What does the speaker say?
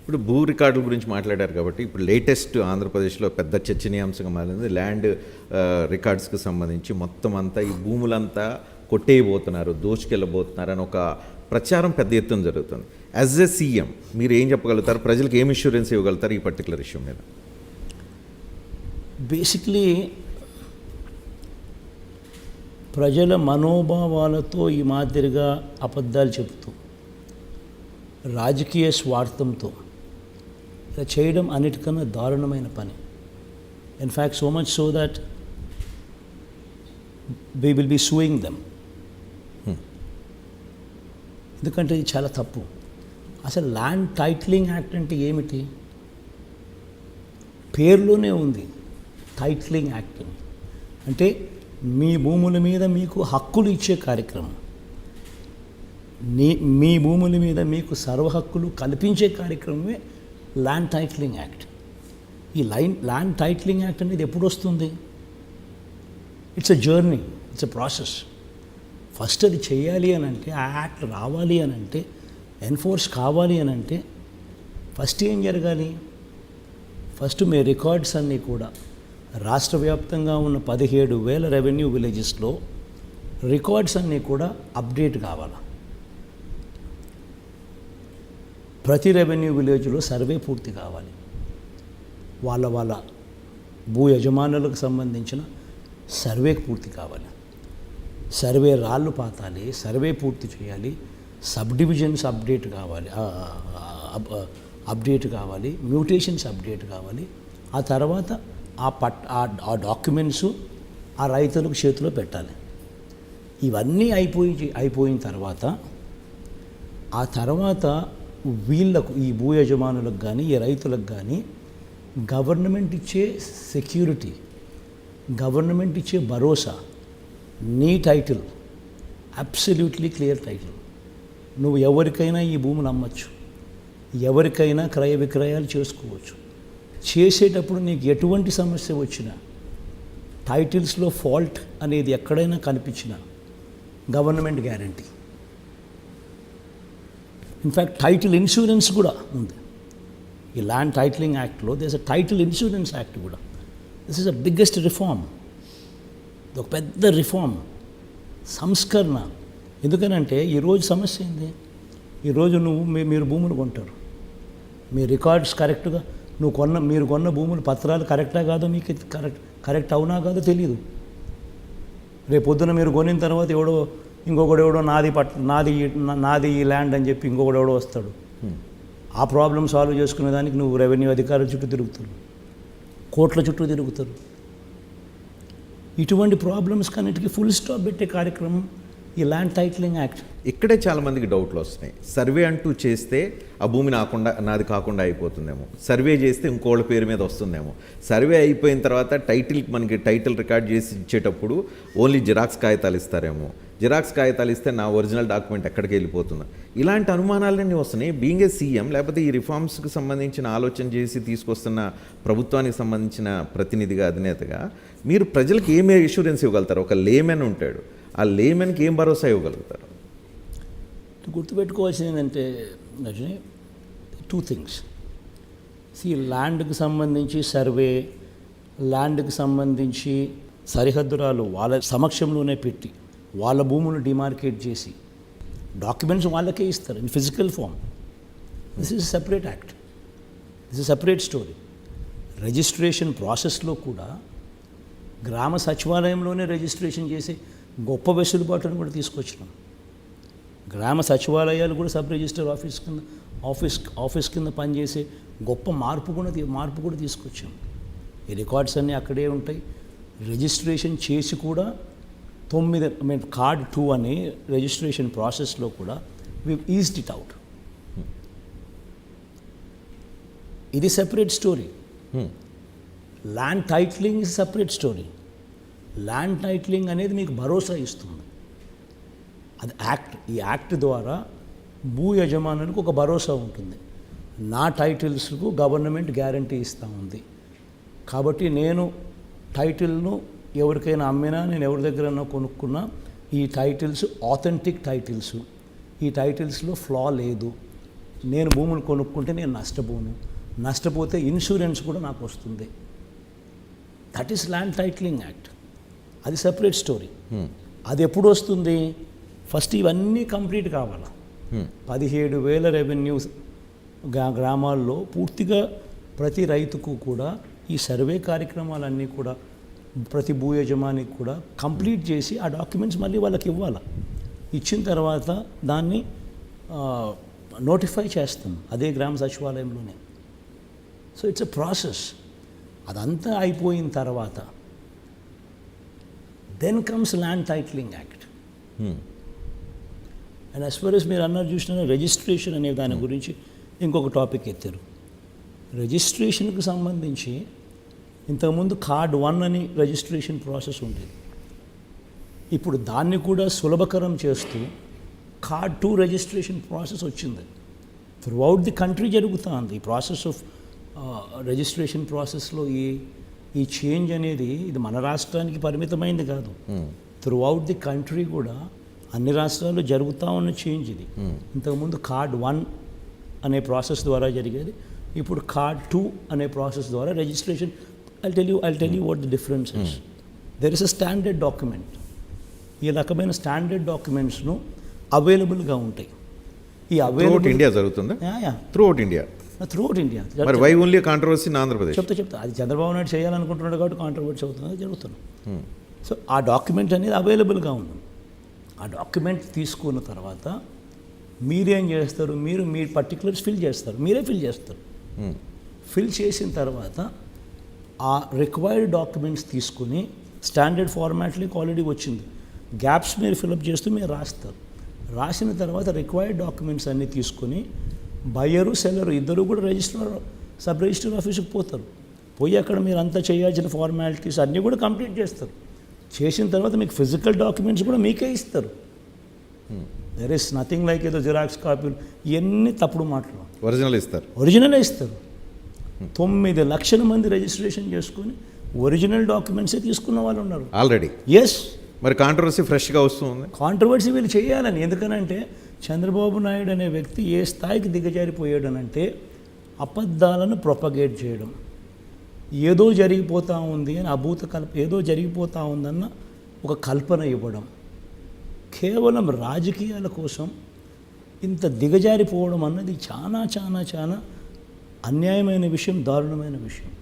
ఇప్పుడు భూ రికార్డుల గురించి మాట్లాడారు కాబట్టి ఇప్పుడు లేటెస్ట్ ఆంధ్రప్రదేశ్లో పెద్ద చర్చనీయాంశంగా మారింది ల్యాండ్ రికార్డ్స్కి సంబంధించి మొత్తం అంతా ఈ భూములంతా కొట్టేయబోతున్నారు, దోచుకెళ్ళబోతున్నారు అని ఒక ప్రచారం పెద్ద ఎత్తున జరుగుతుంది. యాజ్ ఎ సీఎం మీరు ఏం చెప్పగలుగుతారు, ప్రజలకు ఏం ఇన్సూరెన్స్ ఇవ్వగలుగుతారు ఈ పర్టికులర్ ఇష్యూ మీద? బేసిక్లీ ప్రజల మనోభావాలతో ఈ మాదిరిగా అబద్ధాలు చెబుతూ రాజకీయ స్వార్థంతో ఇలా చేయడం అన్నిటికన్నా దారుణమైన పని. In fact so much so that we will be suing them. ఎందుకంటే ఇది చాలా తప్పు. అసలు ల్యాండ్ టైటిలింగ్ యాక్ట్ అంటే ఏమిటి? పేరులోనే ఉంది టైటిలింగ్ యాక్ట్ అంటే మీ భూముల మీద మీకు హక్కులు ఇచ్చే కార్యక్రమం, మీ భూముల మీద మీకు సర్వ హక్కులు కల్పించే కార్యక్రమమే ల్యాండ్ టైటిలింగ్ యాక్ట్. ఈ ల్యాండ్ టైటిలింగ్ యాక్ట్ అనేది ఎప్పుడు వస్తుంది? It's a journey, it's a process. First అది చేయాలి అని అంటే, ఆ యాక్ట్ రావాలి అని అంటే, ఎన్ఫోర్స్ కావాలి అని అంటే ఫస్ట్ ఏం జరగాలి? ఫస్ట్ మీ రికార్డ్స్ అన్నీ కూడా రాష్ట్ర వ్యాప్తంగా ఉన్న 17,000 రెవెన్యూ విలేజెస్లో రికార్డ్స్ అన్నీ కూడా అప్డేట్ కావాలి. ప్రతి రెవెన్యూ విలేజ్లో సర్వే పూర్తి కావాలి. వాళ్ళ భూ యజమానులకు సంబంధించిన సర్వే పూర్తి కావాలి. సర్వే రాళ్ళు పాతాలి, సర్వే పూర్తి చేయాలి, సబ్ డివిజన్స్ అప్డేట్ కావాలి, మ్యూటేషన్స్ అప్డేట్ కావాలి. ఆ తర్వాత ఆ డాక్యుమెంట్స్ ఆ రైతులకు చేతిలో పెట్టాలి. ఇవన్నీ అయిపోయిన తర్వాత ఆ తర్వాత వీళ్ళకు, ఈ భూ యజమానులకు కానీ ఈ రైతులకు కానీ గవర్నమెంట్ ఇచ్చే సెక్యూరిటీ, గవర్నమెంట్ ఇచ్చే భరోసా, నీ టైటిల్ అబ్సల్యూట్లీ క్లియర్ టైటిల్. నువ్వు ఎవరికైనా ఈ భూములు అమ్మచ్చు, ఎవరికైనా క్రయ విక్రయాలు చేసుకోవచ్చు. చేసేటప్పుడు నీకు ఎటువంటి సమస్య వచ్చినా, టైటిల్స్లో ఫాల్ట్ అనేది ఎక్కడైనా కనిపించినా government guarantee. In fact title insurance కూడా ఉంది ఈ ల్యాండ్ టైటిలింగ్ యాక్ట్లో. There's a title insurance act కూడా. This is a biggest reform. ఇది ఒక పెద్ద రిఫార్మ్, సంస్కరణ. ఎందుకనంటే ఈరోజు సమస్య ఏంది? ఈరోజు మీరు భూములు కొంటారు, మీ రికార్డ్స్ కరెక్ట్గా మీరు కొన్న భూములు పత్రాలు కరెక్టా కాదో మీకు కరెక్ట్ అవునా కాదో తెలియదు. రేపు పొద్దున మీరు కొనిన తర్వాత ఇంకొకడు నాది ఈ ల్యాండ్ అని చెప్పి ఇంకొకడు వస్తాడు. ఆ ప్రాబ్లం సాల్వ్ చేసుకునేదానికి నువ్వు రెవెన్యూ అధికారుల చుట్టూ తిరుగుతారు, కోర్టుల చుట్టూ తిరుగుతారు. ఇటువంటి ప్రాబ్లమ్స్ కన్నిటికీ ఫుల్ స్టాప్ పెట్టే కార్యక్రమం ఈ ల్యాండ్ టైటిలింగ్ యాక్ట్. ఇక్కడే చాలామందికి డౌట్లు వస్తున్నాయి. సర్వే అంటూ చేస్తే ఆ భూమి నాది కాకుండా అయిపోతుందేమో, సర్వే చేస్తే ఇంకోళ్ళ పేరు మీద వస్తుందేమో, సర్వే అయిపోయిన తర్వాత మనకి టైటిల్ రికార్డ్ చేసి ఇచ్చేటప్పుడు ఓన్లీ జిరాక్స్ కాగితాలు ఇస్తారేమో, జిరాక్స్ కాగితాలు ఇస్తే నా ఒరిజినల్ డాక్యుమెంట్ ఎక్కడికి వెళ్ళిపోతుందో, ఇలాంటి అనుమానాలన్నీ వస్తున్నాయి. బీయింగ్ ఏ సీఎం, లేకపోతే ఈ రిఫార్మ్స్కి సంబంధించిన ఆలోచన చేసి తీసుకొస్తున్న ప్రభుత్వానికి సంబంధించిన ప్రతినిధిగా, అధినేతగా మీరు ప్రజలకు ఏమే ఇన్సూరెన్స్ ఇవ్వగలుగుతారు? ఒక లేమెన్ ఉంటాడు, ఆ లేమెన్కి ఏం భరోసా ఇవ్వగలుగుతారు? గుర్తుపెట్టుకోవాల్సింది ఏంటంటే రజనీ, 2 things. ల్యాండ్కి సంబంధించి సర్వే, ల్యాండ్కి సంబంధించి సరిహద్దురాలు వాళ్ళ సమక్షంలోనే పెట్టి వాళ్ళ భూములు డిమార్కేట్ చేసి డాక్యుమెంట్స్ వాళ్ళకే ఇస్తారు in physical form. This is separate act, this is separate story. Registration ప్రాసెస్లో కూడా గ్రామ సచివాలయంలోనే రిజిస్ట్రేషన్ చేసి గొప్ప వెసులుబాటును కూడా తీసుకొచ్చినాం. గ్రామ సచివాలయాలు కూడా సబ్ రిజిస్టర్ ఆఫీస్ కింద పనిచేసే గొప్ప మార్పు కూడా తీసుకొచ్చాం. ఈ రికార్డ్స్ అన్నీ అక్కడే ఉంటాయి. రిజిస్ట్రేషన్ చేసి కూడా కార్డ్ 2 అని రిజిస్ట్రేషన్ ప్రాసెస్లో కూడా వి ఈజ్డ్ ఇట్ అవుట్. ఇది separate story. Land titling is separate story. Land titling అనేది మీకు భరోసా ఇస్తుంది. అది యాక్ట్. ఈ యాక్ట్ ద్వారా భూ యజమానులకు ఒక భరోసా ఉంటుంది. నా టైటిల్స్కు గవర్నమెంట్ గ్యారంటీ ఇస్తూ ఉంది కాబట్టి నేను టైటిల్ను ఎవరికైనా అమ్మినా, నేను ఎవరి దగ్గరైనా కొనుక్కున్నా, ఈ టైటిల్స్ ఆథెంటిక్ టైటిల్స్, ఈ టైటిల్స్లో ఫ్లా లేదు, నేను భూములు కొనుక్కుంటే నేను నష్టపోతే ఇన్సూరెన్స్ కూడా నాకు వస్తుంది. That is land titling act. అది సెపరేట్ స్టోరీ. అది ఎప్పుడు వస్తుంది? ఫస్ట్ ఇవన్నీ కంప్లీట్ కావాలా. 17,000 రెవెన్యూ గ్రామాల్లో పూర్తిగా ప్రతి రైతుకు కూడా ఈ సర్వే కార్యక్రమాలన్నీ కూడా ప్రతి భూ యజమానికి కూడా కంప్లీట్ చేసి ఆ డాక్యుమెంట్స్ మళ్ళీ వాళ్ళకి ఇవ్వాలి. ఇచ్చిన తర్వాత దాన్ని నోటిఫై చేస్తాం అదే గ్రామ సచివాలయంలోనే. So it's a process. అదంతా అయిపోయిన తర్వాత then comes land titling act. And as far as మీరు అన్నారు చూసిన రిజిస్ట్రేషన్ అనే దాని గురించి ఇంకొక టాపిక్ ఎత్తారు. రిజిస్ట్రేషన్కి సంబంధించి ఇంతకుముందు కార్డ్ 1 అని రిజిస్ట్రేషన్ ప్రాసెస్ ఉండేది. ఇప్పుడు దాన్ని కూడా సులభకరం చేస్తూ కార్డ్ 2 రిజిస్ట్రేషన్ ప్రాసెస్ వచ్చింది. త్రూ అవుట్ ది కంట్రీ జరుగుతుంది ఈ ప్రాసెస్ ఆఫ్ రిజిస్ట్రేషన్ ప్రాసెస్లో ఈ చేంజ్ అనేది ఇది మన రాష్ట్రానికి పరిమితమైంది కాదు. త్రూ అవుట్ ది కంట్రీ కూడా అన్ని రాష్ట్రాల్లో జరుగుతూ ఉన్న చేంజ్ ఇది. ఇంతకుముందు కార్డ్ 1 అనే ప్రాసెస్ ద్వారా జరిగేది. ఇప్పుడు కార్డ్ 2 అనే ప్రాసెస్ ద్వారా registration. I'll tell you what the difference is. There is a standard document. ఈ రకమైన స్టాండర్డ్ డాక్యుమెంట్స్ను అవైలబుల్గా ఉంటాయి. ఈ త్రూఅవుట్ ఇండియా జరుగుతుందా? Throughout India. Throughout India. మరి why only controversy in Andhra Pradesh? చెప్తా అది చంద్రబాబు నాయుడు చేయాలనుకుంటున్నాడు కాబట్టి కాంట్రవర్సీ అవుతుంది, జరుగుతుంది. సో ఆ డాక్యుమెంట్ అనేది అవైలబుల్గా ఉంది. ఆ డాక్యుమెంట్ తీసుకున్న తర్వాత మీరేం చేస్తారు? మీ పర్టికులర్స్ ఫిల్ చేస్తారు, మీరే ఫిల్ చేస్తారు. ఫిల్ చేసిన తర్వాత ఆ రిక్వైర్డ్ డాక్యుమెంట్స్ తీసుకుని స్టాండర్డ్ ఫార్మాట్లోకి ఆల్రెడీ వచ్చింది. గ్యాప్స్ మీరు ఫిలప్ చేస్తూ మీరు రాస్తారు. రాసిన తర్వాత రిక్వైర్డ్ డాక్యుమెంట్స్ అన్నీ తీసుకొని బయ్యరు సెల్లరు ఇద్దరు కూడా సబ్ రిజిస్టర్ ఆఫీస్కి పోతారు. పోయి అక్కడ మీరు అంతా చేయాల్సిన ఫార్మాలిటీస్ అన్నీ కూడా కంప్లీట్ చేస్తారు. చేసిన తర్వాత మీకు ఫిజికల్ డాక్యుమెంట్స్ కూడా మీకే ఇస్తారు. దెర్ ఇస్ నథింగ్ లైక్ ఏదో జిరాక్స్ కాపీలు ఇవన్నీ తప్పుడు మాటలు. ఒరిజినలే ఇస్తారు. 9 లక్షల మంది రిజిస్ట్రేషన్ చేసుకొని ఒరిజినల్ డాక్యుమెంట్సే తీసుకున్న వాళ్ళు ఉన్నారు ఆల్రెడీ. ఎస్. మరి కాంట్రవర్సీ ఫ్రెష్గా వస్తుంది. కాంట్రవర్సీ వీళ్ళు చేయాలని. ఎందుకనంటే చంద్రబాబు నాయుడు అనే వ్యక్తి ఏ స్థాయికి దిగజారిపోయాడనంటే అబద్ధాలను ప్రొపగేట్ చేయడం, ఏదో జరిగిపోతూ ఉంది అని ఏదో జరిగిపోతూ ఉందన్న ఒక కల్పన ఇవ్వడం, కేవలం రాజకీయాల కోసం ఇంత దిగజారిపోవడం అన్నది చాలా చాలా చాలా అన్యాయమైన విషయం, దారుణమైన విషయం.